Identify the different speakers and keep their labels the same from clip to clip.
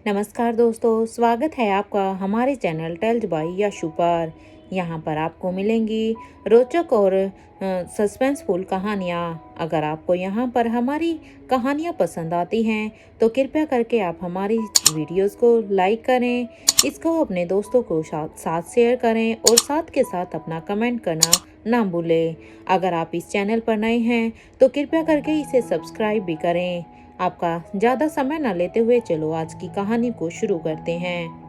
Speaker 1: नमस्कार दोस्तों, स्वागत है आपका हमारे चैनल टेल्स बाय यशु पर। यहाँ पर आपको मिलेंगी रोचक और सस्पेंसफुल कहानियाँ। अगर आपको यहाँ पर हमारी कहानियाँ पसंद आती हैं तो कृपया करके आप हमारी वीडियोस को लाइक करें, इसको अपने दोस्तों को साथ शेयर करें और साथ के साथ अपना कमेंट करना ना भूलें। अगर आप इस चैनल पर नए हैं तो कृपया करके इसे सब्सक्राइब भी करें। आपका ज़्यादा समय न लेते हुए चलो आज की कहानी को शुरू करते हैं।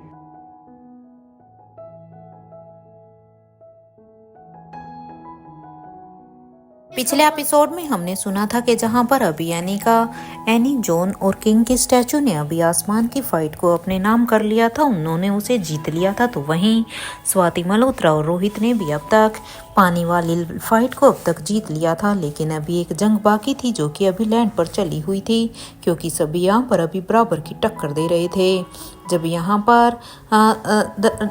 Speaker 1: पिछले एपिसोड में हमने सुना था कि जहां पर अभी एनी, जॉन और किंग की स्टैचू ने अभी आसमान की फाइट को अपने नाम कर लिया था, उन्होंने उसे जीत लिया था। तो वहीं स्वाति मल्होत्रा और रोहित ने भी अब तक पानी वाली फाइट को अब तक जीत लिया था, लेकिन अभी एक जंग बाकी थी जो कि अभी लैंड पर चली हुई थी, क्योंकि सभी यहाँ पर अभी बराबर की टक्कर दे रहे थे। जब यहाँ पर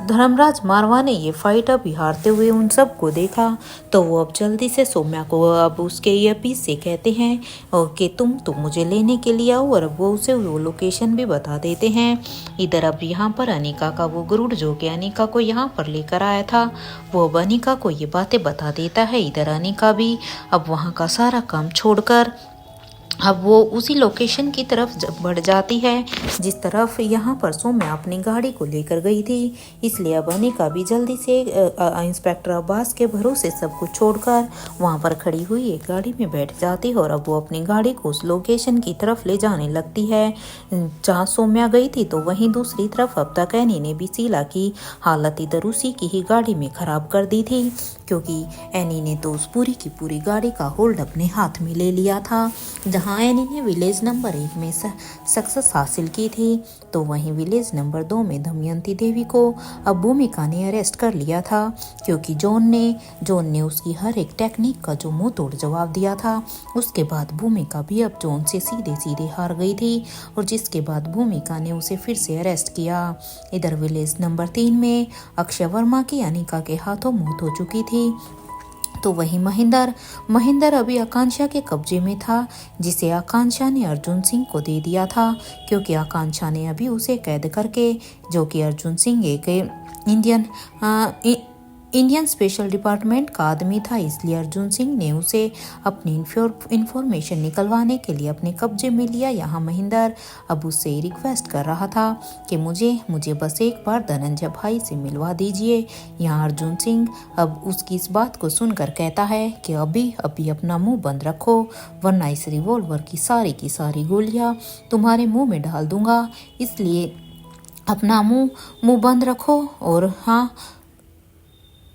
Speaker 1: धर्मराज मारवा ने ये फाइट अभी हारते हुए उन सबको देखा तो वो अब जल्दी से सौम्या को अब उसके ईयरपीस से कहते हैं कि तुम मुझे लेने के लिए आओ, और अब वो उसे वो लोकेशन भी बता देते हैं। इधर अब यहाँ पर अनिका का वो गरुड़ जो कि अनिका को यहाँ पर लेकर आया था, वो अब अनिका को ये बातें बता देता है। इधर अनिका भी अब वहाँ का सारा काम छोड़कर अब वो उसी लोकेशन की तरफ बढ़ जाती है जिस तरफ यहाँ पर सौम्या अपनी गाड़ी को लेकर गई थी। इसलिए अब अनिका भी जल्दी से इंस्पेक्टर अब्बास के भरोसे सब कुछ छोड़कर वहाँ पर खड़ी हुई एक गाड़ी में बैठ जाती है, और अब वो अपनी गाड़ी को उस लोकेशन की तरफ ले जाने लगती है जहाँ सौम्या गई थी। तो वहीं दूसरी तरफ अब तक एनी ने भी शीला की हालत इधर उसी की ही गाड़ी में खराब कर दी थी, क्योंकि एनी ने तो उस पूरी की पूरी गाड़ी का होल्ड अपने हाथ में ले लिया था। जहां एनी ने विलेज नंबर 1 में सक्सेस हासिल की थी, तो वहीं विलेज नंबर 2 में दमयंती देवी को अब भूमिका ने अरेस्ट कर लिया था, क्योंकि जॉन ने उसकी हर एक टेक्निक का जो मुंह तोड़ जवाब दिया था। उसके बाद भूमिका भी अब जॉन से सीधे सीधे हार गई थी, और जिसके बाद भूमिका ने उसे फिर से अरेस्ट किया। इधर विलेज नंबर 3 में अक्षय वर्मा की अनिका के हाथों मौत हो चुकी थी। तो वही महेंद्र अभी आकांक्षा के कब्जे में था, जिसे आकांक्षा ने अर्जुन सिंह को दे दिया था, क्योंकि आकांक्षा ने अभी उसे कैद करके, जो कि अर्जुन सिंह एक इंडियन स्पेशल डिपार्टमेंट का आदमी था, इसलिए अर्जुन सिंह ने उसे अपनी इंफॉर्मेशन निकलवाने के लिए अपने कब्जे में लिया। यहाँ महेंद्र अब उससे रिक्वेस्ट कर रहा था कि मुझे बस एक बार धनंजय भाई से मिलवा दीजिए। यहाँ अर्जुन सिंह अब उसकी इस बात को सुनकर कहता है कि अभी अपना मुंह बंद रखो, वरना इस रिवॉल्वर की सारी गोलियां तुम्हारे मुंह में डाल दूंगा, इसलिए अपना मुंह बंद रखो।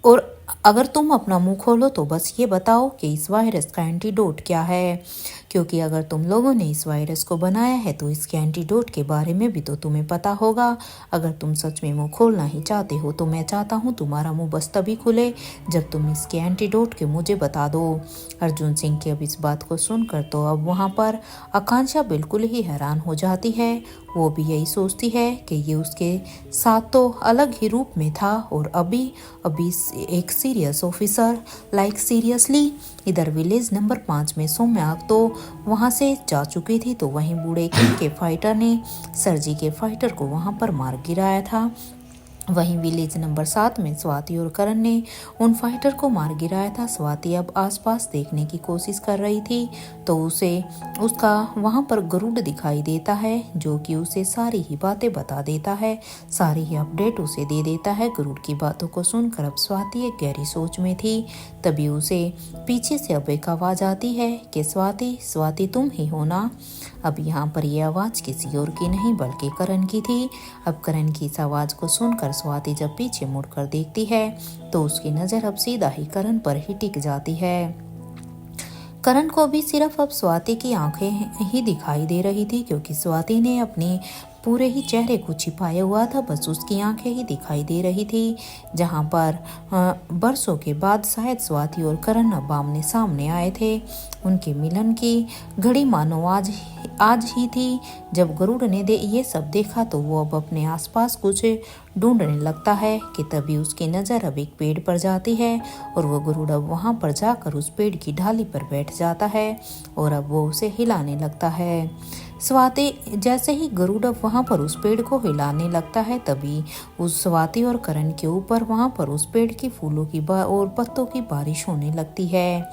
Speaker 1: और अगर तुम अपना मुंह खोलो तो बस ये बताओ कि इस वायरस का एंटीडोट क्या है, क्योंकि अगर तुम लोगों ने इस वायरस को बनाया है तो इसके एंटीडोट के बारे में भी तो तुम्हें पता होगा। अगर तुम सच में मुंह खोलना ही चाहते हो तो मैं चाहता हूँ तुम्हारा मुंह बस तभी खुले जब तुम इसके एंटीडोट के मुझे बता दो। अर्जुन सिंह की अब इस बात को सुनकर तो अब वहाँ पर आकांक्षा बिल्कुल ही हैरान हो जाती है। वो भी यही सोचती है कि ये उसके साथ तो अलग ही रूप में था, और अभी एक सीरियस ऑफिसर, लाइक सीरियसली। इधर विलेज नंबर 5 में सौम्या तो वहां से जा चुकी थी, तो वहीं बूढ़े किंग के फाइटर ने सरजी के फाइटर को वहां पर मार गिराया था। वहीं विलेज नंबर 7 में स्वाति और करण ने उन फाइटर को मार गिराया था। स्वाति अब आसपास देखने की कोशिश कर रही थी, तो उसका वहां पर गरुड़ दिखाई देता है, जो कि उसे सारी ही बातें बता देता है, सारी ही अपडेट उसे दे देता है। गरुड़ की बातों को सुनकर अब स्वाति एक गहरी सोच में थी। तभी उसे पीछे से अब एक आवाज आती है कि स्वाति तुम ही हो ना। अब यहाँ पर यह आवाज किसी और की नहीं बल्कि करण की थी। अब करण की इस आवाज को सुनकर स्वाति जब पीछे मुड़कर देखती है तो उसकी नजर अब सीधा ही करण पर ही टिक जाती है। करण को भी सिर्फ अब स्वाति की आंखें ही दिखाई दे रही थी, क्योंकि स्वाति ने अपने पूरे ही चेहरे को छिपाया हुआ था, बस उसकी आंखें ही दिखाई दे रही थी। जहां पर बरसों के बाद शायद स्वाति और करण अब आमने सामने आए थे। उनके मिलन की घड़ी मानो आज ही थी। जब गरुड़ ने ये सब देखा तो वो अब अपने आसपास कुछ ढूंढने लगता है कि तभी उसकी नज़र अब एक पेड़ पर जाती है, और वो गरुड़ अब वहाँ पर जाकर उस पेड़ की ढाली पर बैठ जाता है, और अब वो उसे हिलाने लगता है। स्वाति जैसे ही गरुड़ अब वहां पर उस पेड़ को हिलाने लगता है, तभी उस स्वाति और करण के ऊपर वहां पर उस पेड़ की फूलों की और पत्तों की बारिश होने लगती है।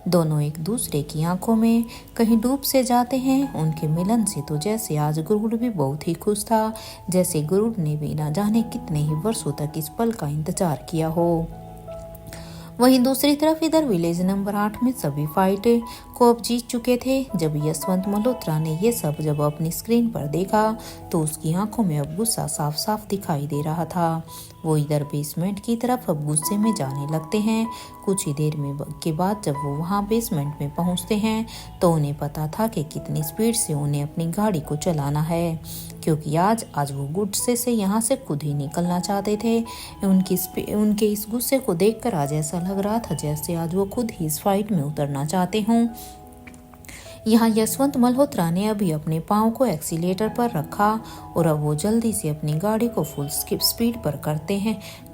Speaker 1: दोनों एक दूसरे की आंखों में कहीं डूब से जाते हैं। उनके मिलन से तो जैसे आज गरुड़ भी बहुत ही खुश था, जैसे गरुड़ ने भी ना जाने कितने ही वर्षों तक इस पल का इंतजार किया हो। वहीं दूसरी तरफ इधर विलेज नंबर 8 में सभी फाइट को अब जीत चुके थे। जब यशवंत मल्होत्रा ने ये सब जब अपनी स्क्रीन पर देखा तो उसकी आंखों में अब गुस्सा साफ साफ दिखाई दे रहा था। वो इधर बेसमेंट की तरफ अब गुस्से में जाने लगते हैं। कुछ ही देर में के बाद जब वो वहाँ बेसमेंट में पहुँचते हैं तो उन्हें पता था कि कितनी स्पीड से उन्हें अपनी गाड़ी को चलाना है, क्योंकि आज वो गुस्से से यहाँ से खुद ही निकलना चाहते थे। उनके इस गुस्से को देखकर आज ऐसा लग रहा था जैसे आज वो खुद ही इस फाइट में उतरना चाहते हों। यहाँ यशवंत मल्होत्रा ने अभी अपने पाँव को एक्सीलेटर पर रखा और अब वो जल्दी से अपनी गाड़ी को फुल स्पीड पर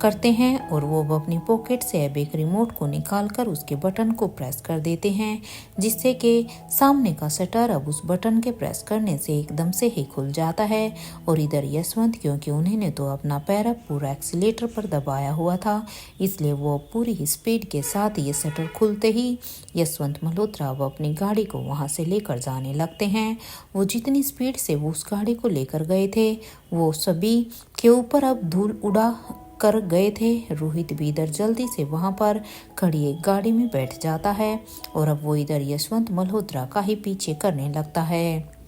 Speaker 1: करते हैं और वो अपनी पॉकेट से अब एक रिमोट को निकालकर उसके बटन को प्रेस कर देते हैं, जिससे कि सामने का शटर अब उस बटन के प्रेस करने से एकदम से ही खुल जाता है। और इधर यशवंत, क्योंकि उन्होंने तो अपना पैर अब पूरा एक्सीलेटर पर दबाया हुआ था, इसलिए वो पूरी स्पीड के साथ ये शटर खुलते ही यशवंत मल्होत्रा अब अपनी गाड़ी को वहां से लेकर जाने लगते हैं। वो जितनी स्पीड से वो उस गाड़ी को लेकर गए थे वो सभी के ऊपर अब धूल उड़ा कर गए थे। रोहित भी इधर जल्दी से वहां पर खड़ी एक गाड़ी में बैठ जाता है और अब वो इधर यशवंत मल्होत्रा का ही पीछे करने लगता है,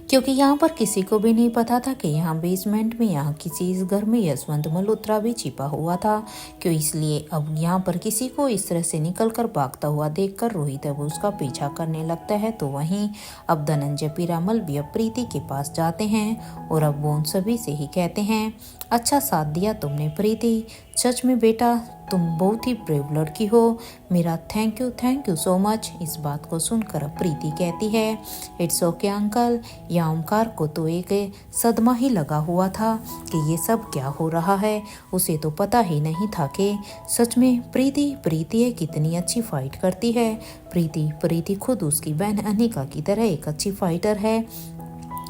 Speaker 1: क्योंकि यहाँ पर किसी को भी नहीं पता था कि यहाँ बेसमेंट में यहाँ किसी इस घर में यशवंत मल्होत्रा भी छिपा हुआ था। क्यों, इसलिए अब यहाँ पर किसी को इस तरह से निकलकर भागता हुआ देखकर रोहित अब उसका पीछा करने लगता है। तो वहीं अब धनंजय पीरामल भी अब प्रीति के पास जाते हैं और अब वो उन सभी से ही कहते हैं, अच्छा साथ दिया तुमने प्रीति, सच में बेटा तुम बहुत ही ब्रेव लड़की हो, मेरा थैंक यू सो मच। इस बात को सुनकर प्रीति कहती है, इट्स ओके अंकल। या ओमकार को तो एक सदमा ही लगा हुआ था कि ये सब क्या हो रहा है। उसे तो पता ही नहीं था कि सच में प्रीति कितनी अच्छी फाइट करती है। प्रीति खुद उसकी बहन अनिका की तरह एक अच्छी फाइटर है।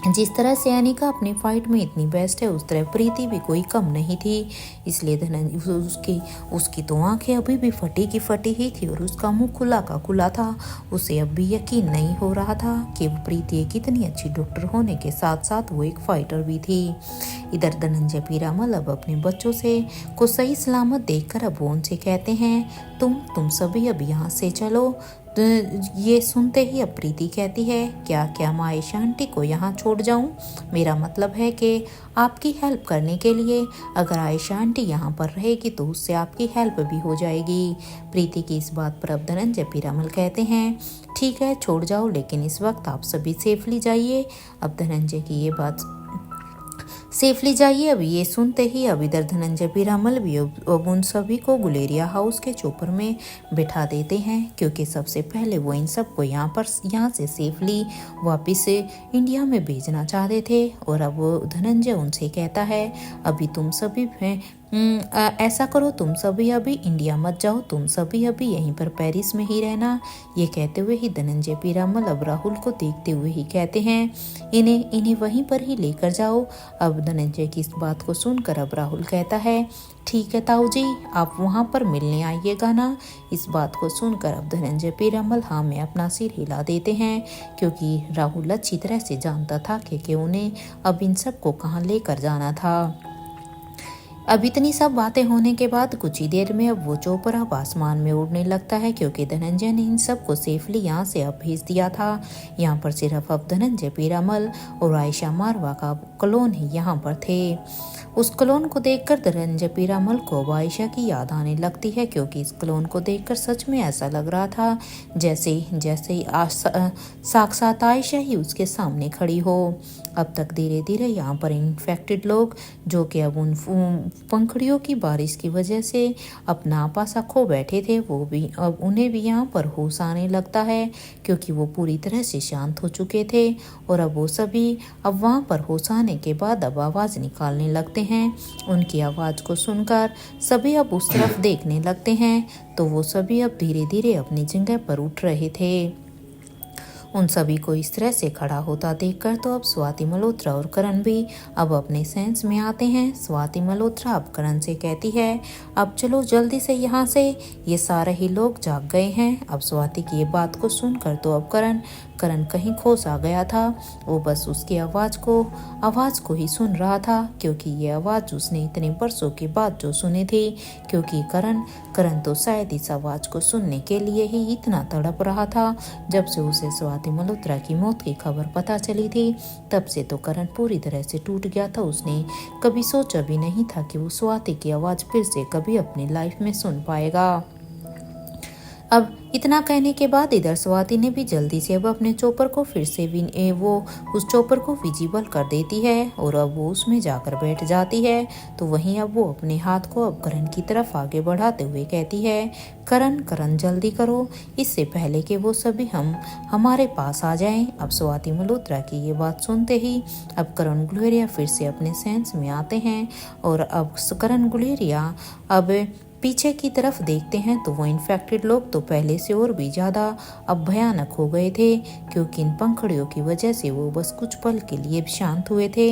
Speaker 1: जिस तरह से अनिका अपनी फाइट में इतनी बेस्ट है, उस तरह प्रीति भी कोई कम नहीं थी। इसलिए उसकी तो आंखें अभी भी फटी की फटी ही थी और उसका मुंह खुला का खुला था। उसे अब भी यकीन नहीं हो रहा था कि वो प्रीति कितनी अच्छी डॉक्टर होने के साथ साथ वो एक फाइटर भी थी। इधर धनंजय पीरामल अब अपने बच्चों से को सही सलामत देखकर अब वो उनसे कहते हैं, तुम सभी अब यहाँ से चलो। तो ये सुनते ही अब प्रीति कहती है, क्या मैं आयशा आंटी को यहाँ छोड़ जाऊँ? मेरा मतलब है कि आपकी हेल्प करने के लिए अगर आयशा आंटी यहाँ पर रहेगी तो उससे आपकी हेल्प भी हो जाएगी। प्रीति की इस बात पर अब धनंजय पीरामल कहते हैं, ठीक है छोड़ जाओ, लेकिन इस वक्त आप सभी सेफली जाइए। अब धनंजय की ये बात सेफली जाइए। अब ये सुनते ही अब इधर धनंजय पीरामल भी अब उन सभी को गुलेरिया हाउस के चोपर में बिठा देते हैं, क्योंकि सबसे पहले वो इन सबको यहाँ से सेफली वापस इंडिया में भेजना चाहते थे। और अब धनंजय उनसे कहता है, अभी तुम सभी ऐसा करो, तुम सभी अभी इंडिया मत जाओ, तुम सभी अभी यहीं पर पेरिस में ही रहना। ये कहते हुए ही धनंजय पीरामल अब राहुल को देखते हुए ही कहते हैं, इन्हें वहीं पर ही लेकर जाओ। अब धनंजय की इस बात को सुनकर अब राहुल कहता है, ठीक है ताऊ जी, आप वहाँ पर मिलने आइएगा ना। इस बात को सुनकर अब धनंजय पीरामल हाँ में अपना सिर हिला देते हैं, क्योंकि राहुल अच्छी तरह से जानता था कि उन्हें अब इन सबको कहाँ लेकर जाना था। अब इतनी सब बातें होने के बाद कुछ ही देर में अब वो चोपर अब आसमान में उड़ने लगता है, क्योंकि धनंजय ने इन सबको सेफली यहाँ से अब भेज दिया था। यहाँ पर सिर्फ अब धनंजय पीरामल और आयशा मारवा का क्लोन ही यहाँ पर थे। उस क्लोन को देखकर धनंजय पीरामल को अब आयशा की याद आने लगती है, क्योंकि इस क्लोन को देखकर सच में ऐसा लग रहा था जैसे साक्षात आयशा ही उसके सामने खड़ी हो। अब तक धीरे धीरे यहाँ पर इन्फेक्टेड लोग, जो कि अब उन पंखड़ियों की बारिश की वजह से अपना आपा सा खो बैठे थे, वो भी अब उन्हें भी यहाँ पर होश आने लगता है, क्योंकि वो पूरी तरह से शांत हो चुके थे। और अब वो सभी अब वहाँ पर होश आने के बाद अब आवाज़ निकालने लगते हैं। उनकी आवाज़ को सुनकर सभी अब उस तरफ देखने लगते हैं, तो वो सभी अब धीरे धीरे अपनी जगह पर उठ रहे थे। उन सभी को इस तरह से खड़ा होता देखकर तो अब स्वाति मल्होत्रा और करण भी अब अपने सेंस में आते हैं। स्वाति मल्होत्रा अब करण से कहती है, अब चलो जल्दी से यहाँ से, ये सारे ही लोग जाग गए हैं। अब स्वाति की ये बात को सुनकर तो अब करण कहीं खो सा गया था। वो बस उसकी आवाज़ को ही सुन रहा था, क्योंकि ये आवाज़ उसने इतने बरसों के बाद जो सुनी थी। क्योंकि करण तो शायद इस आवाज़ को सुनने के लिए ही इतना तड़प रहा था। जब से उसे स्वाति मल्होत्रा की मौत की खबर पता चली थी, तब से तो करण पूरी तरह से टूट गया था। उसने कभी सोचा भी नहीं था कि वो स्वाति की आवाज़ फिर से कभी अपनी लाइफ में सुन पाएगा। अब इतना कहने के बाद इधर स्वाति ने भी जल्दी से अब अपने चॉपर को फिर से वो उस चॉपर को विजिबल कर देती है और अब वो उसमें जाकर बैठ जाती है। तो वहीं अब वो अपने हाथ को अब करण की तरफ आगे बढ़ाते हुए कहती है, करण जल्दी करो, इससे पहले कि वो सभी हमारे पास आ जाएं। अब स्वाति मल्होत्रा की ये बात सुनते ही अब करण गुलेरिया फिर से अपने सेंस में आते हैं और अब करण गुलेरिया अब पीछे की तरफ देखते हैं तो वो इन्फेक्टेड लोग तो पहले से और भी ज़्यादा अब भयानक हो गए थे, क्योंकि इन पंखड़ियों की वजह से वो बस कुछ पल के लिए शांत हुए थे।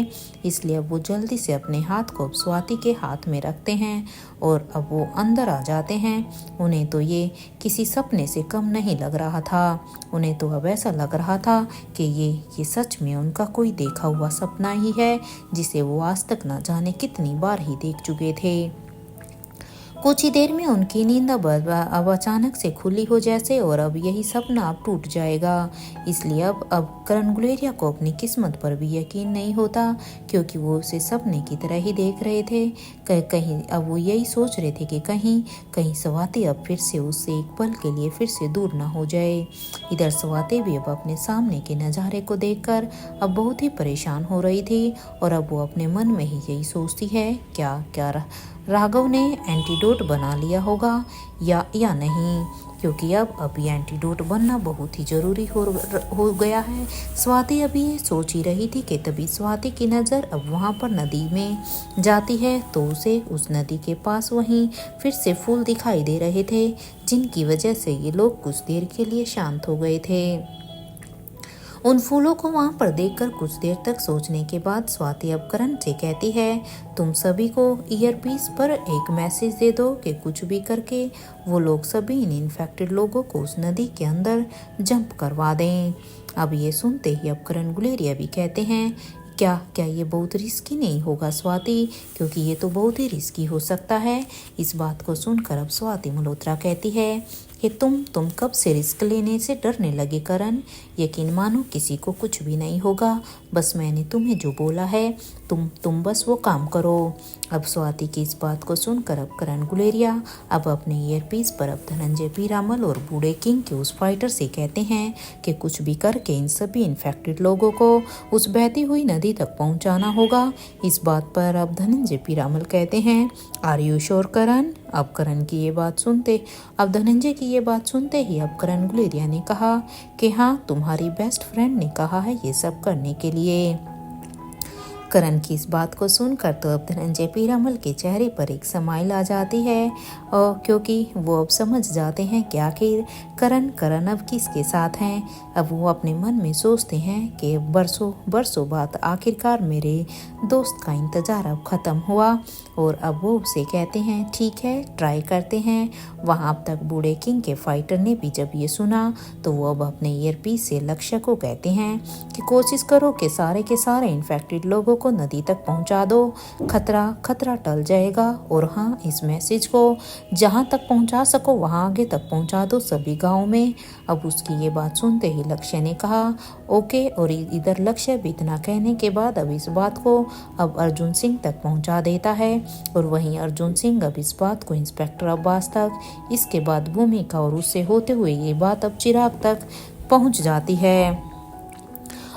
Speaker 1: इसलिए अब वो जल्दी से अपने हाथ को अब स्वाति के हाथ में रखते हैं और अब वो अंदर आ जाते हैं। उन्हें तो ये किसी सपने से कम नहीं लग रहा था। उन्हें तो अब ऐसा लग रहा था कि ये सच में उनका कोई देखा हुआ सपना ही है, जिसे वो आज तक ना जाने कितनी बार ही देख चुके थे। कुछ ही देर में उनकी नींद अब अचानक से खुली हो जैसे, और अब यही सपना अब टूट जाएगा। इसलिए अब करण गुलेरिया को अपनी किस्मत पर भी यकीन नहीं होता, क्योंकि वो उसे सपने की तरह ही देख रहे थे। कहीं अब वो यही सोच रहे थे कि कहीं स्वाति अब फिर से उससे एक पल के लिए फिर से दूर ना हो जाए। इधर स्वाति भी अब अपने सामने के नज़ारे को देखकर अब बहुत ही परेशान हो रही थी और अब वो अपने मन में ही यही सोचती है, क्या राघव ने एंटीडोट बना लिया होगा या नहीं, क्योंकि अब ये एंटीडोट बनना बहुत ही ज़रूरी हो गया है। स्वाति अभी ये सोच ही रही थी कि तभी स्वाति की नज़र अब वहाँ पर नदी में जाती है, तो उसे उस नदी के पास वहीं फिर से फूल दिखाई दे रहे थे, जिनकी वजह से ये लोग कुछ देर के लिए शांत हो गए थे। उन फूलों को वहां पर देखकर कुछ देर तक सोचने के बाद स्वाति अब करण से कहती है, तुम सभी को ईयरपीस पर एक मैसेज दे दो कि कुछ भी करके वो लोग सभी इन इन्फेक्टेड लोगों को उस नदी के अंदर जंप करवा दें। अब ये सुनते ही अब करण गुलेरिया भी कहते हैं, क्या ये बहुत रिस्की नहीं होगा स्वाति, क्योंकि ये तो बहुत ही रिस्की हो सकता है। इस बात को सुनकर अब स्वाति मल्होत्रा कहती है कि तुम कब से रिस्क लेने से डरने लगे करण, यकीन मानो किसी को कुछ भी नहीं होगा, बस मैंने तुम्हें जो बोला है तुम बस वो काम करो। अब स्वाति की इस बात को सुनकर अब करण गुलेरिया अब अपने ईयरपीस पर अब धनंजय पीरामल और बूढ़े किंग के उस फाइटर से कहते हैं कि कुछ भी करके इन सभी इन्फेक्टेड लोगों को उस बहती हुई नदी तक पहुंचाना होगा। इस बात पर अब धनंजय पीरामल कहते हैं, आर यू श्योर करण। अब धनंजय की ये बात सुनते ही अब करण गुलेरिया ने कहा कि हाँ, तुम्हारी बेस्ट फ्रेंड ने कहा है ये सब करने के लिए। करण की इस बात को सुनकर तो अब धनंजय पीरामल के चेहरे पर एक स्माइल आ जाती है, और क्योंकि वो अब समझ जाते हैं कि आखिर करण अब किसके साथ हैं। अब वो अपने मन में सोचते हैं कि बरसों बाद आखिरकार मेरे दोस्त का इंतज़ार अब ख़त्म हुआ, और अब वो उसे कहते हैं ठीक है, ट्राई करते हैं। वहाँ अब तक बूढ़े किंग के फाइटर ने भी जब ये सुना तो वो अब अपने ईयरपीस से लक्ष्य को कहते हैं कि कोशिश करो कि सारे के सारे इन्फेक्टेड लोगों को नदी तक पहुंचा दो, खतरा टल जाएगा। और हाँ, इस मैसेज को जहां तक पहुंचा सको वहां आगे तक पहुंचा दो सभी गांव में। अब उसकी ये बात सुनते ही लक्ष्य ने कहा ओके, और इधर लक्ष्य भी इतना कहने के बाद अब इस बात को अब अर्जुन सिंह तक पहुंचा देता है, और वहीं अर्जुन सिंह अब इस बात को इंस्पेक्टर अब्बास तक, इसके बाद भूमिका और उससे होते हुए ये बात अब चिराग तक पहुंच जाती है।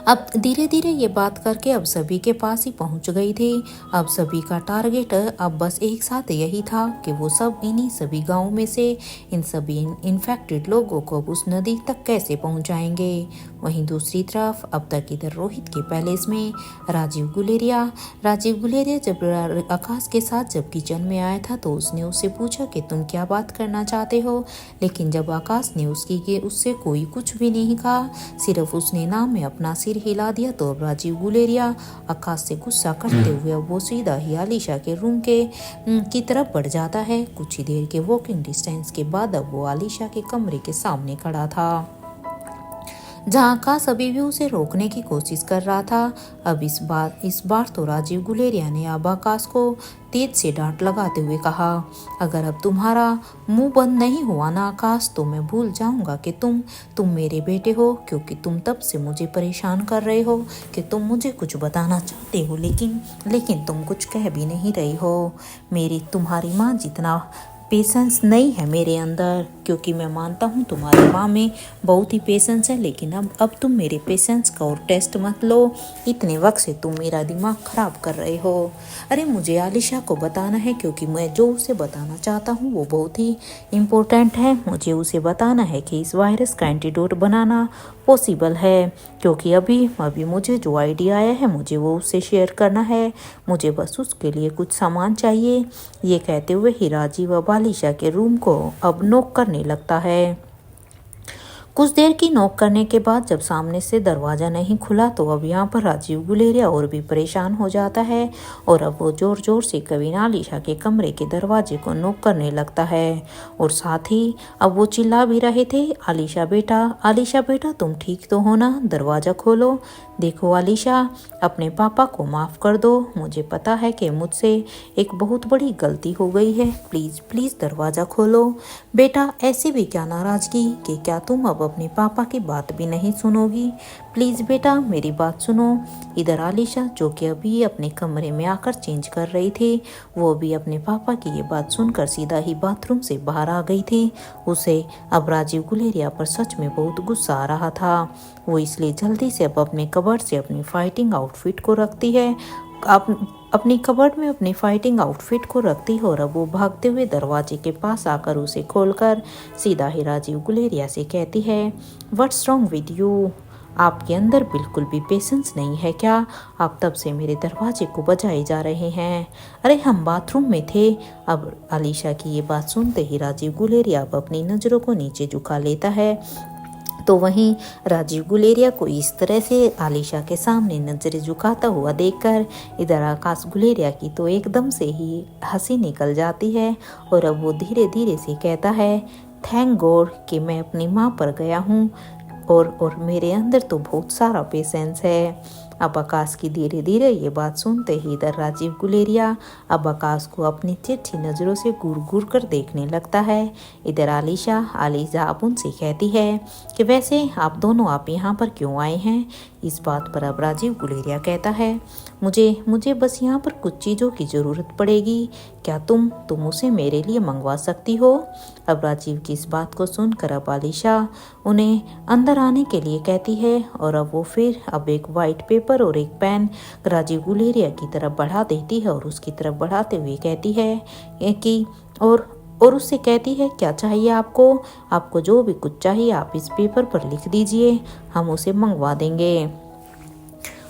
Speaker 1: अब धीरे धीरे ये बात करके अब सभी के पास ही पहुंच गई थी। अब सभी का टारगेट अब बस एक साथ यही था कि वो सब इन्हीं सभी गाँव में से इन सभी इन्फेक्टेड लोगों को अब उस नदी तक कैसे पहुंचाएंगे। वहीं दूसरी तरफ अब तक इधर रोहित के पैलेस में राजीव गुलेरिया जब आकाश के साथ जब किचन में आया था तो उसने उससे पूछा कि तुम क्या बात करना चाहते हो, लेकिन जब आकाश ने उससे कोई कुछ भी नहीं कहा, सिर्फ उसने नाम में अपना सिर हिला दिया, तो अब राजीव गुलेरिया आकाश से गुस्सा करते हुए अब वो सीधा ही आलिशा के रूम की तरफ बढ़ जाता है। कुछ ही देर के वॉकिंग डिस्टेंस के बाद अब वो आलिशा के कमरे के सामने खड़ा था, जहाँ आकाश अभी भी उसे रोकने की कोशिश कर रहा था। अब इस बार तो राजीव गुलेरिया ने अब आकाश को तेज से डांट लगाते हुए कहा, अगर अब तुम्हारा मुंह बंद नहीं हुआ ना आकाश, तो मैं भूल जाऊंगा कि तुम मेरे बेटे हो, क्योंकि तुम तब से मुझे परेशान कर रहे हो कि तुम मुझे कुछ बताना चाहते हो, लेकिन तुम कुछ कह भी नहीं रही हो। तुम्हारी माँ जितना पेशेंस नहीं है मेरे अंदर, क्योंकि मैं मानता हूँ तुम्हारी माँ में बहुत ही पेशेंस है, लेकिन अब तुम मेरे पेशेंस का और टेस्ट मत लो। इतने वक्त से तुम मेरा दिमाग खराब कर रहे हो। अरे मुझे आलिशा को बताना है, क्योंकि मैं जो उसे बताना चाहता हूँ वो बहुत ही इम्पोर्टेंट है। मुझे उसे बताना है कि इस वायरस का एंटीडोट बनाना पॉसिबल है, क्योंकि अभी मुझे जो आइडिया आया है मुझे वो उससे शेयर करना है। मुझे बस उसके लिए कुछ सामान चाहिए। ये कहते हुए ही राजीव अब आलिशा के रूम को अब नॉक करने लगता है। कुछ देर की नॉक करने के बाद जब सामने से दरवाज़ा नहीं खुला, तो अब यहाँ पर राजीव गुलेरिया और भी परेशान हो जाता है और अब वो ज़ोर ज़ोर से कवीना आलिशा के कमरे के दरवाजे को नॉक करने लगता है। और साथ ही अब वो चिल्ला भी रहे थे, आलिशा बेटा तुम ठीक तो हो ना, दरवाज़ा खोलो। देखो आलिशा, अपने पापा को माफ़ कर दो। मुझे पता है कि मुझसे एक बहुत बड़ी गलती हो गई है। प्लीज़ दरवाज़ा खोलो। बेटा ऐसी भी क्या नाराज़गी कि क्या तुम अब अपने पापा की बात भी नहीं सुनोगी। प्लीज़ बेटा मेरी बात सुनो। इधर आलिशा, जो कि अभी अपने कमरे में आकर चेंज कर रही थी, वो भी अपने पापा की ये बात सुनकर सीधा ही बाथरूम से बाहर आ गई थी। उसे अब राजीव गुलेरिया पर सच में बहुत गुस्सा आ रहा था। वो इसलिए जल्दी से अब अपने कबर्ड से अपनी फाइटिंग आउटफिट को रखती है, अपनी कबर्ड में अपनी फाइटिंग आउटफिट को रखती है और अब वो भागते हुए दरवाजे के पास आकर उसे खोलकर सीधा ही राजीव गुलेरिया से कहती है, व्हाट्स रॉन्ग विद यू? आपके अंदर बिल्कुल भी पेशेंस नहीं है क्या? आप तब से मेरे दरवाजे को बजाए जा रहे हैं। अरे हम बाथरूम में थे। अब आलिशा की ये बात सुनते ही राजीव गुलेरिया अब अपनी नज़रों को नीचे झुका लेता है। तो वहीं राजीव गुलेरिया को इस तरह से आलिशा के सामने नजरें झुकाता हुआ देखकर इधर आकाश गुलेरिया की तो एकदम से ही हंसी निकल जाती है और अब वो धीरे धीरे से कहता है, थैंक गॉड कि मैं अपनी माँ पर गया हूँ और मेरे अंदर तो बहुत सारा पेशेंस है। अब आकाश की धीरे धीरे ये बात सुनते ही इधर राजीव गुलेरिया अब आकाश को अपनी तिरछी नज़रों से घूर घूर कर देखने लगता है। इधर आलिशा अब उनसे कहती है कि वैसे आप यहाँ पर क्यों आए हैं? इस बात पर अब राजीव गुलेरिया कहता है, मुझे बस यहाँ पर कुछ चीज़ों की ज़रूरत पड़ेगी। क्या तुम उसे मेरे लिए मंगवा सकती हो? अब राजीव की इस बात को सुनकर अब आलिशा उन्हें अंदर आने के लिए कहती है और अब वो फिर अब एक वाइट पेपर और एक पेन राजीव गुलेरिया की तरफ बढ़ा देती है और उसकी तरफ बढ़ाते हुए कहती है कि और उससे कहती है, क्या चाहिए आपको जो भी कुछ चाहिए आप इस पेपर पर लिख दीजिए, हम उसे मंगवा देंगे।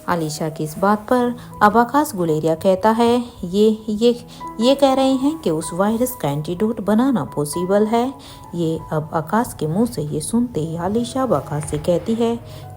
Speaker 1: आलिशा की इस बात पर अब आकाश गुलेरिया कहता है, ये कह रहे हैं कि उस वायरस का एंटीडोट बनाना पॉसिबल है। ये अब आकाश के मुंह से ये सुनते ही आलिशा अब आकाश से कहती है,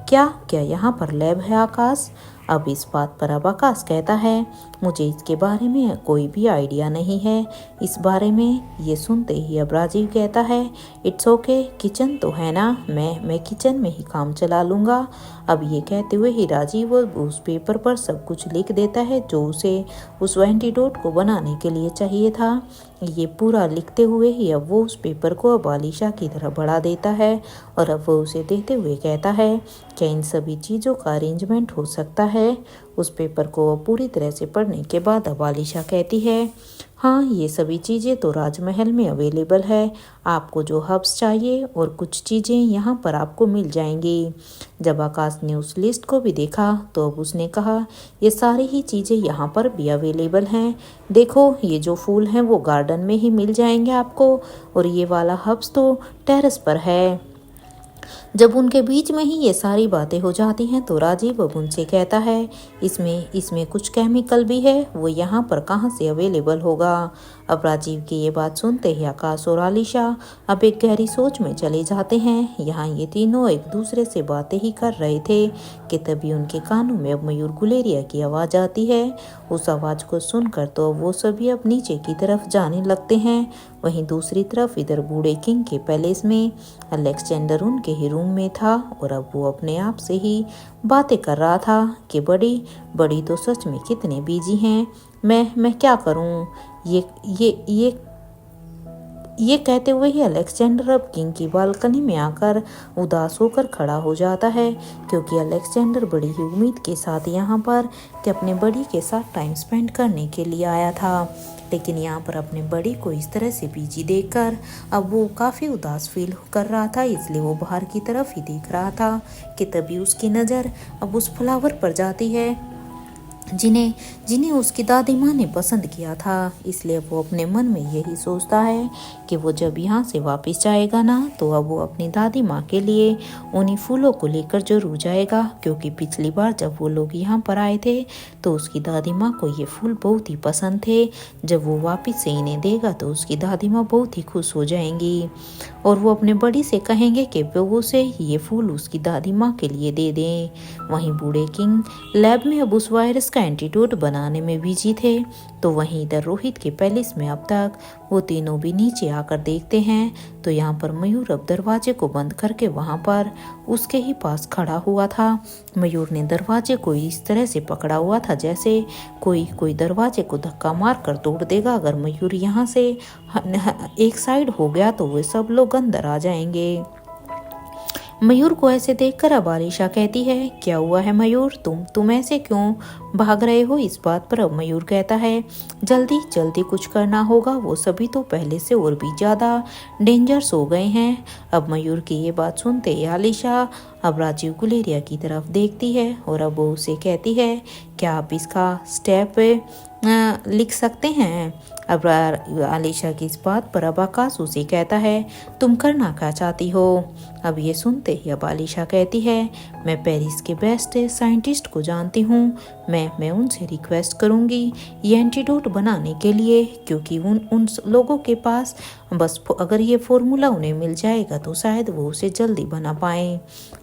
Speaker 1: क्या यहाँ पर लैब है आकाश? अब इस बात पर अब आकाश कहता है, मुझे इसके बारे में कोई भी आइडिया नहीं है इस बारे में। ये सुनते ही अब राजीव कहता है, इट्स ओके, किचन तो है ना, मैं किचन में ही काम चला लूँगा। अब ये कहते हुए ही राजीव उस पेपर पर सब कुछ लिख देता है जो उसे उस एंटीडोट को बनाने के लिए चाहिए था। ये पूरा लिखते हुए ही अब वो उस पेपर को अब आलिशा की तरफ बढ़ा देता है और अब वो उसे देते हुए कहता है, क्या इन सभी चीज़ों का अरेंजमेंट हो सकता है? उस पेपर को पूरी तरह से पढ़ने के बाद अब आलिशा कहती है, हाँ, ये सभी चीज़ें तो राजमहल में अवेलेबल है। आपको जो हर्ब्स चाहिए और कुछ चीज़ें यहाँ पर आपको मिल जाएंगी। जब आकाश ने उस लिस्ट को भी देखा तो अब उसने कहा, ये सारी ही चीज़ें यहाँ पर भी अवेलेबल हैं। देखो, ये जो फूल हैं वो गार्डन में ही मिल जाएंगे आपको, और ये वाला हर्ब्स तो टेरेस पर है। जब उनके बीच में ही ये सारी बातें हो जाती हैं तो राजीव अब उनसे कहता है, इसमें इसमें कुछ केमिकल भी है, वो यहाँ पर कहाँ से अवेलेबल होगा। अब राजीव की ये बात सुनते ही आकाश और आलिशा अब एक गहरी सोच में चले जाते हैं। यहाँ ये तीनों एक दूसरे से बातें ही कर रहे थे कि तभी उनके कानों में अब मयूर गुलेरिया की आवाज़ आती है। उस आवाज़ को सुनकर तो वो सभी अब नीचे की तरफ जाने लगते हैं। वहीं दूसरी तरफ इधर बूढ़े किंग के पैलेस में अलेक्जेंडर उनके ही रूम में था, और अब वो अपने आप से ही बातें कर रहा था कि बड़ी बड़ी तो सच में कितने बिजी हैं, मैं क्या करूं। ये कहते हुए ही अलेक्जेंडर अब किंग की बालकनी में आकर उदास होकर खड़ा हो जाता है, क्योंकि अलेक्जेंडर बड़ी ही उम्मीद के साथ यहाँ पर कि अपने बड़ी के साथ टाइम स्पेंड करने के लिए आया था। लेकिन यहाँ पर अपने बड़ी को इस तरह से बिजी देखकर अब वो काफ़ी उदास फील कर रहा था, इसलिए वो बाहर की तरफ ही देख रहा था कि तभी उसकी नज़र अब उस फ्लावर पर जाती है जिन्हें जिन्हें उसकी दादी माँ ने पसंद किया था। इसलिए वो अपने मन में यही सोचता है कि वो जब यहाँ से वापस जाएगा ना, तो अब वो अपनी दादी माँ के लिए उन्हीं फूलों को लेकर जरूर जाएगा, क्योंकि पिछली बार जब वो लोग यहाँ पर आए थे तो उसकी दादी माँ को ये फूल बहुत ही पसंद थे। जब वो वापस से इन्हें देगा तो उसकी दादी माँ बहुत ही खुश हो जाएंगी, और वो अपने बड़ी से कहेंगे कि वो उसे ये फूल उसकी दादी माँ के लिए दे दें। वहीं बूढ़े किंग लैब में अब उस वायरस का एंटीडोट बनाने में बिजी थे, तो वहीं इधर रोहित के पैलेस में अब तक वो तीनों भी नीचे आकर देखते हैं तो यहाँ पर मयूर अब दरवाजे को बंद करके वहाँ पर उसके ही पास खड़ा हुआ था। मयूर ने दरवाजे को इस तरह से पकड़ा हुआ था जैसे कोई दरवाजे को धक्का मार कर तोड़ देगा। अगर मयूर यहाँ से एक साइड हो गया तो वे सब लोग अंदर आ जाएंगे। मयूर को ऐसे देखकर अब आलिशा कहती है, क्या हुआ है मयूर, तुम ऐसे क्यों भाग रहे हो। इस बात पर अब मयूर कहता है, जल्दी जल्दी कुछ करना होगा, वो सभी तो पहले से और भी ज़्यादा डेंजर्स हो गए हैं। अब मयूर की ये बात सुनते ही आलिशा अब राजीव गुलेरिया की तरफ देखती है और अब वो उसे कहती है, क्या आप इसका स्टेप लिख सकते हैं। अब आलिशा की इस बात पर अब आकाश उसे कहता है, तुम करना क्या चाहती हो। अब ये सुनते ही अब आलिशा कहती है, मैं पेरिस के बेस्ट साइंटिस्ट को जानती हूँ, मैं उनसे रिक्वेस्ट करूँगी ये एंटीडोट बनाने के लिए, क्योंकि उन लोगों के पास बस अगर ये फॉर्मूला उन्हें मिल जाएगा तो शायद वो उसे जल्दी बना पाएँ।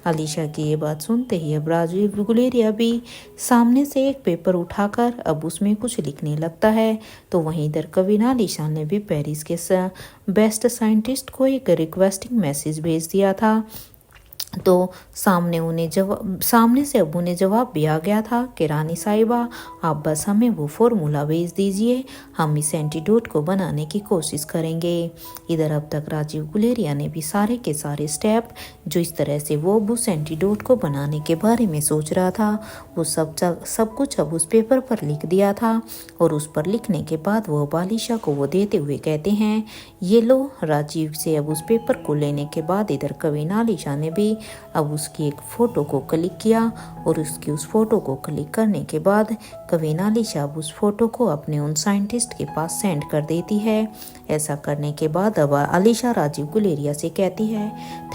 Speaker 1: आलिशा की ये बात सुनते ही अब राजीव गुलेरिया भी सामने से एक पेपर उठाकर अब उसमें कुछ लिखने लगता है। तो वहीं इधर कविन आलिशा ने भी पेरिस के बेस्ट साइंटिस्ट को एक रिक्वेस्टिंग मैसेज भेज दिया था। तो सामने से अब उन्हें जवाब भी आ गया था कि रानी साहिबा, आप बस हमें वो फॉर्मूला भेज दीजिए, हम इस एंटीडोट को बनाने की कोशिश करेंगे। इधर अब तक राजीव गुलेरिया ने भी सारे के सारे स्टेप जो इस तरह से वो उस एंटीडोट को बनाने के बारे में सोच रहा था वो सब कुछ अब उस पेपर पर लिख दिया था। और उस पर लिखने के बाद वो आलिशा को वो देते हुए कहते हैं, ये लो। राजीव से अब उस पेपर को लेने के बाद इधर कविन आलिशा ने भी अब उसकी एक फ़ोटो को क्लिक किया और उसकी उस फोटो को क्लिक करने के बाद कविन आलिशा अब उस फोटो को अपने उन साइंटिस्ट के पास सेंड कर देती है। ऐसा करने के बाद अब आलिशा राजीव गुलेरिया से कहती है,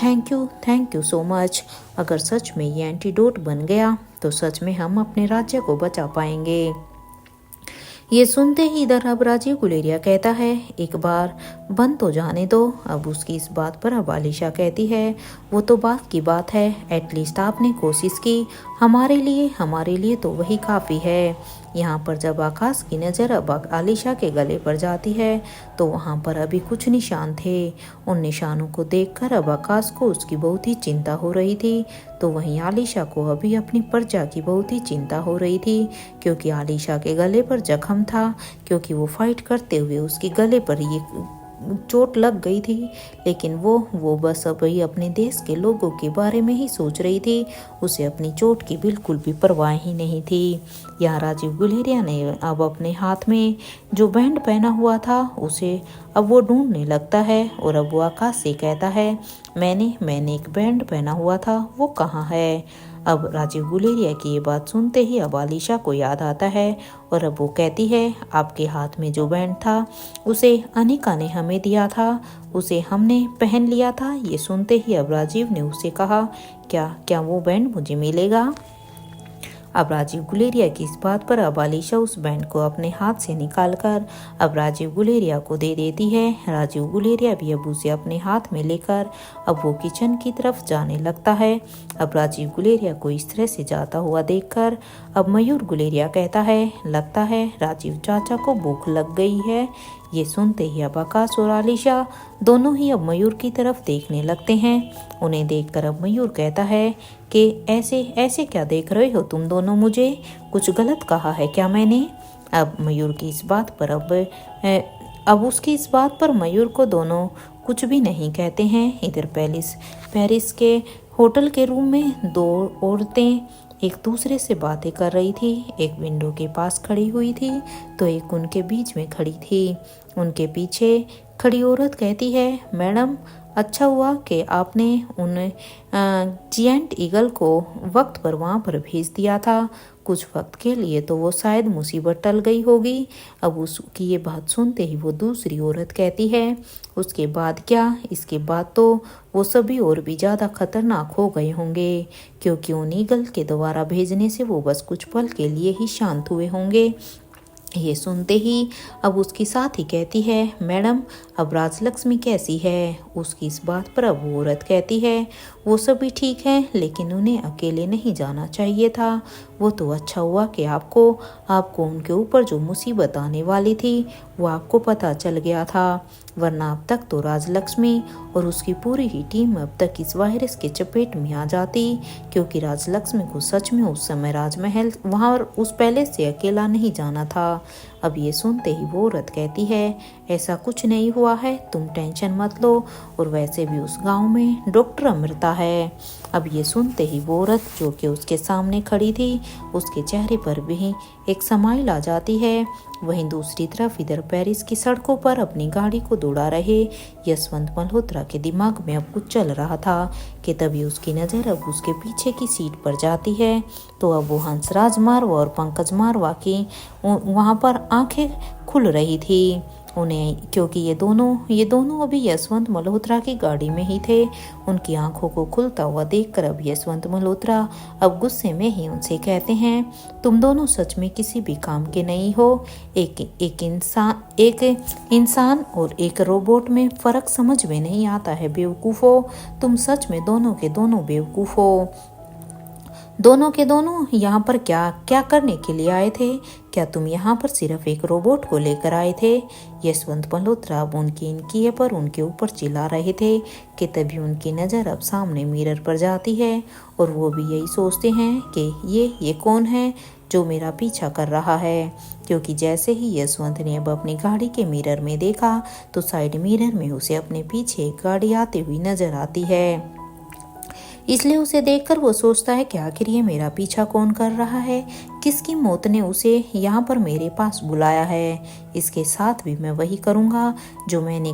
Speaker 1: थैंक यू सो मच। अगर सच में ये एंटीडोट बन गया तो सच में हम अपने राज्य को बचा पाएंगे। ये सुनते ही इधर अब राजीव गुलेरिया कहता है, एक बार बन तो जाने दो। अब उसकी इस बात पर अब आलिशा कहती है, वो तो बात की बात है, एटलीस्ट आपने कोशिश की, हमारे लिए तो वही काफ़ी है। यहाँ पर जब आकाश की नज़र अब आलिशा के गले पर जाती है तो वहाँ पर अभी कुछ निशान थे। उन निशानों को देखकर अब आकाश को उसकी बहुत ही चिंता हो रही थी, तो वहीं आलिशा को अभी अपनी प्रजा की बहुत ही चिंता हो रही थी, क्योंकि आलिशा के गले पर जख्म था, क्योंकि वो फाइट करते हुए उसके गले पर ये चोट लग गई थी, लेकिन वो बस अभी अपने देश के लोगों के बारे में ही सोच रही थी। उसे अपनी चोट की बिल्कुल भी परवाह ही नहीं थी। यहाँ राजीव गुलेरिया ने अब अपने हाथ में जो बैंड पहना हुआ था उसे अब वो ढूंढने लगता है और अब वो आकाश से कहता है, मैंने एक बैंड पहना हुआ था, वो कहाँ है। अब राजीव गुलेरिया की ये बात सुनते ही अब आलिशा को याद आता है और अब वो कहती है, आपके हाथ में जो बैंड था उसे अनिका ने हमें दिया था, उसे हमने पहन लिया था। ये सुनते ही अब राजीव ने उससे कहा, क्या वो बैंड मुझे मिलेगा। अब राजीव गुलेरिया की इस बात पर अब आलिशा उस बैंड को अपने हाथ से निकालकर अब राजीव गुलेरिया को दे देती है। राजीव गुलेरिया भी अब उसे अपने हाथ में लेकर अब वो किचन की तरफ जाने लगता है। अब राजीव गुलेरिया को इस तरह से जाता हुआ देखकर अब मयूर गुलेरिया कहता है, लगता है राजीव चाचा को भूख लग गई है। ये सुनते ही अब आकाश और आलिशा दोनों ही अब मयूर की तरफ देखने लगते हैं। उन्हें देखकर अब मयूर कहता है कि ऐसे क्या देख रहे हो तुम दोनों, मुझे कुछ गलत कहा है क्या मैंने। अब मयूर की इस बात पर अब उसकी इस बात पर मयूर को दोनों कुछ भी नहीं कहते हैं। इधर पेरिस के होटल के रूम में दो औरतें एक दूसरे से बातें कर रही थी। एक विंडो के पास खड़ी हुई थी तो एक उनके बीच में खड़ी थी। उनके पीछे खड़ी औरत कहती है, मैडम अच्छा हुआ कि आपने उन जिएंट ईगल को वक्त पर वहाँ पर भेज दिया था। कुछ वक्त के लिए तो वो शायद मुसीबत टल गई होगी। अब उसकी ये बात सुनते ही वो दूसरी औरत कहती है, उसके बाद क्या, इसके बाद तो वो सभी और भी ज़्यादा खतरनाक हो गए होंगे, क्योंकि उन ईगल के दोबारा भेजने से वो बस कुछ पल के लिए ही शांत हुए होंगे। ये सुनते ही अब उसकी साथी कहती है, मैडम अब राजलक्ष्मी कैसी है। उसकी इस बात पर अब वो औरत कहती है, वो सभी ठीक है, लेकिन उन्हें अकेले नहीं जाना चाहिए था। वो तो अच्छा हुआ कि आपको उनके ऊपर जो मुसीबत आने वाली थी वो आपको पता चल गया था, वरना अब तक तो राजलक्ष्मी और उसकी पूरी ही टीम अब तक इस वायरस के चपेट में आ जाती, क्योंकि राजलक्ष्मी को सच में उस समय राजमहल वहाँ उस पैलेस से अकेला नहीं जाना था। अब ये सुनते ही वो औरत कहती है, ऐसा कुछ नहीं हुआ है, तुम टेंशन मत लो, और वैसे भी उस गांव में डॉक्टर अमृता है। अब ये सुनते ही वो औरत जो कि उसके सामने खड़ी थी उसके चेहरे पर भी एक स्माइल आ जाती है। वहीं दूसरी तरफ इधर पेरिस की सड़कों पर अपनी गाड़ी को दौड़ा रहे यशवंत मल्होत्रा के दिमाग में अब कुछ चल रहा था कि तभी उसकी नज़र अब उसके पीछे की सीट पर जाती है तो अब वो हंसराज मारवा और पंकज मारवा की वहाँ पर आंखें खुल रही थी उन्हें, क्योंकि ये दोनों अभी यशवंत मल्होत्रा की गाड़ी में ही थे। उनकी आंखों को खुलता हुआ देखकर अब यशवंत मल्होत्रा अब गुस्से में ही उनसे कहते हैं, तुम दोनों सच में किसी भी काम के नहीं हो। एक इंसान और एक रोबोट में फर्क समझ में नहीं आता है बेवकूफ़ो। तुम सच में दोनों के दोनों बेवकूफ़ हो। दोनों के दोनों यहाँ पर क्या करने के लिए आए थे? क्या तुम यहाँ पर सिर्फ एक रोबोट को लेकर आए थे? यशवंत मल्होत्रा अब इनकी पर उनके ऊपर चिल्ला रहे थे कि तभी उनकी नज़र अब सामने मिरर पर जाती है और वो भी यही सोचते हैं कि ये कौन है जो मेरा पीछा कर रहा है, क्योंकि जैसे ही यशवंत ने अब अपनी गाड़ी के मिरर में देखा तो साइड मिरर में उसे अपने पीछे एक गाड़ी आती हुई नजर आती है। इसलिए उसे देखकर वो सोचता है कि आखिर ये मेरा पीछा कौन कर रहा है, किसकी मौत ने उसे यहाँ पर मेरे पास बुलाया है। इसके साथ भी मैं वही करूँगा जो मैंने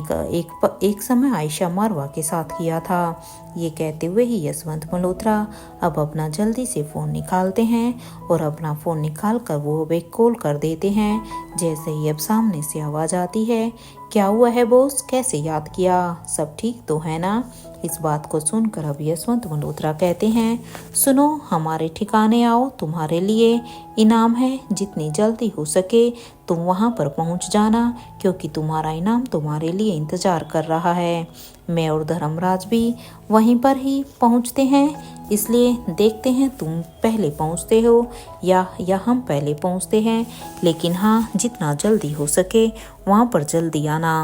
Speaker 1: एक समय आयशा मारवा के साथ किया था। ये कहते हुए ही यशवंत मल्होत्रा अब अपना जल्दी से फ़ोन निकालते हैं और अपना फ़ोन निकाल कर वो अब एक कॉल कर देते हैं। जैसे ही अब सामने से आवाज़ आती है, क्या हुआ है बॉस, कैसे याद किया, सब ठीक तो है ना। इस बात को सुनकर अब यशवंत मल्होत्रा कहते हैं, सुनो हमारे ठिकाने आओ, तुम्हारे लिए इनाम है, जितनी जल्दी हो सके तुम वहाँ पर पहुँच जाना, क्योंकि तुम्हारा इनाम तुम्हारे लिए इंतज़ार कर रहा है। मैं और धर्मराज भी वहीं पर ही पहुँचते हैं, इसलिए देखते हैं तुम पहले पहुँचते हो या हम पहले पहुँचते हैं, लेकिन हाँ जितना जल्दी हो सके वहाँ पर जल्दी आना।